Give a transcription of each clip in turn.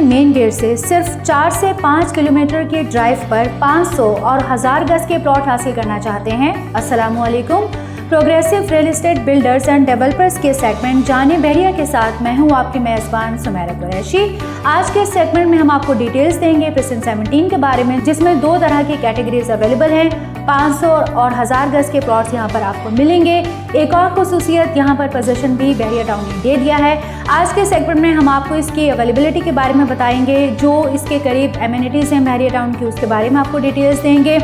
Main gate से सिर्फ 4 से 5 किलोमीटर के ड्राइव पर 500 और 1000 गज के प्लॉट हासिल करना चाहते हैं? अस्सलामुअलैकुम। Progressive real estate builders and developers के सेगमेंट जाने बहरिया के साथ मैं हूं आपकी मेज़बान सुमेरा कुरैशी। आज के सेगमेंट में हम आपको डिटेल्स देंगे प्रेसेंट 17 के बारे में, जिसमें 2 तरह की कैटेगरीज अवेलेबल हैं। 500 और 1000 गज के प्लॉट्स यहाँ पर आपको मिलेंगे। एक और खुसूसियत, यहाँ पर पोजीशन भी बहरिया टाउन ने दे दिया है। आज के सेगमेंट में हम आपको इसकी अवेलेबिलिटी के बारे में बताएंगे, जो इसके करीब एमिनिटीज़ हैं बहरिया टाउन की, उसके बारे में आपको डिटेल्स देंगे।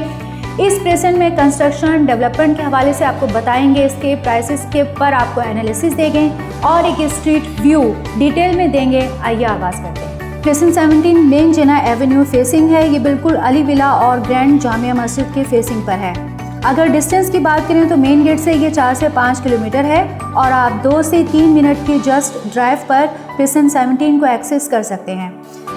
इस प्रेजेंट में कंस्ट्रक्शन डेवलपमेंट के हवाले से आपको बताएंगे, इसके प्राइसेस के पर आपको एनालिसिस देंगे और एक स्ट्रीट व्यू डिटेल में देंगे। आइए आगाज़ करते हैं। प्रेजेंट 17 मेन जिना एवेन्यू फेसिंग है। ये बिल्कुल अली विला और ग्रैंड जामिया मस्जिद के फेसिंग पर है। अगर डिस्टेंस की बात करें तो मेन गेट से ये 4 से 5 किलोमीटर है और आप 2 से 3 मिनट की जस्ट ड्राइव पर प्रेजेंट 17 को एक्सेस कर सकते हैं।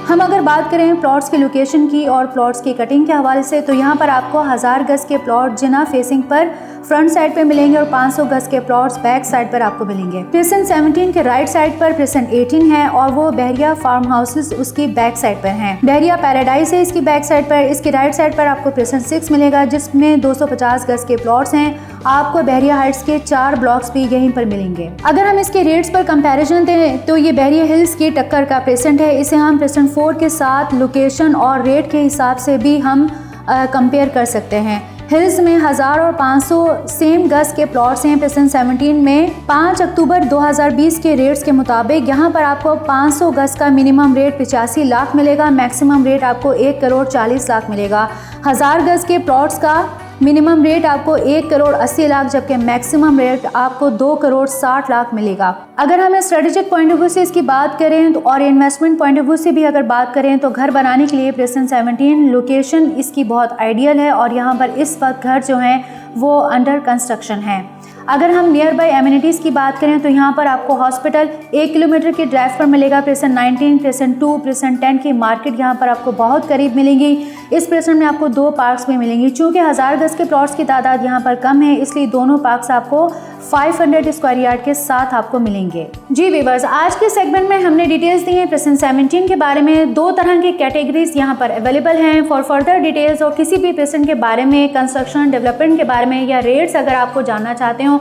हम अगर बात करें प्लॉट्स की लोकेशन की और प्लॉट्स की कटिंग के हवाले से, तो यहाँ पर आपको 1000 गज के प्लॉट जिना फेसिंग पर फ्रंट साइड पे मिलेंगे और 500 गज के प्लॉट्स बैक साइड पर आपको मिलेंगे। प्रेजेंट 17 के राइट साइड पर प्रेजेंट 18 है और वो बहरिया फार्म हाउसेस उसकी बैक साइड पर हैं। बहरिया पैराडाइज है इसकी बैक साइड पर। इसकी राइट साइड पर आपको प्रेजेंट 6 मिलेगा, जिसमें 250 गज के प्लॉट्स हैं। आपको बहरिया हाइट्स के 4 ब्लॉक्स भी यहीं पर मिलेंगे। अगर हम इसके रेट्स पर कंपैरिजन दें तो ये बहरिया हिल्स की टक्कर का प्रेजेंट है। इसे हम प्रेजेंट 4 के साथ लोकेशन और रेट के हिसाब से भी हम कंपेयर कर सकते हैं। हिल्स में 1000 और 500 सेम गज के प्लॉट्स हैं। प्रेजेंट 17 में 5 अक्टूबर 2020 के रेट्स के मुताबिक यहाँ पर आपको 500 गज का मिनिमम रेट 85 लाख मिलेगा, मैक्सिमम रेट आपको 1 करोड़ 40 लाख मिलेगा। 1000 गज के प्लॉट्स का मिनिमम रेट आपको 1 करोड़ 80 लाख, जबकि मैक्सिमम रेट आपको 2 करोड़ 60 लाख मिलेगा। अगर हमें स्ट्रेटेजिक पॉइंट ऑफ व्यू से इसकी बात करें तो और इन्वेस्टमेंट पॉइंट ऑफ व्यू से भी अगर बात करें तो घर बनाने के लिए प्रेजेंट 17 लोकेशन इसकी बहुत आइडियल है और यहाँ पर इस वक्त घर जो हैं वो अंडर कंस्ट्रक्शन है। अगर हम नियर बाई एमिनिटीज़ की बात करें तो यहाँ पर आपको हॉस्पिटल 1 किलोमीटर के ड्राइव पर मिलेगा। प्रेजेंट 19, प्रेजेंट 2, प्रेजेंट 10 की मार्केट यहाँ पर आपको बहुत करीब मिलेंगी। इस प्रेजेंट में आपको 2 पार्क्स भी मिलेंगी। चूँकि 1000 गज के प्लॉट्स की तादाद यहाँ पर कम है, इसलिए दोनों पार्क्स आपको 500 स्क्वायर यार्ड के साथ आपको मिलेंगे। जी वीवर्स, आज के सेगमेंट में हमने डिटेल्स दी हैं प्रेजेंट 17 के बारे में। 2 तरह की कैटेगरीज यहाँ पर अवेलेबल हैं। फॉर फर्दर डिटेल्स और किसी भी प्रेजेंट के बारे में, कंस्ट्रक्शन डेवलपमेंट के बारे में या रेट्स अगर आपको जानना चाहते हो,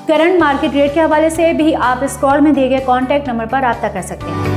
करंट मार्केट रेट के हवाले से भी आप स्क्रॉल में दिए गए कॉन्टैक्ट नंबर पर रब्ता कर सकते हैं।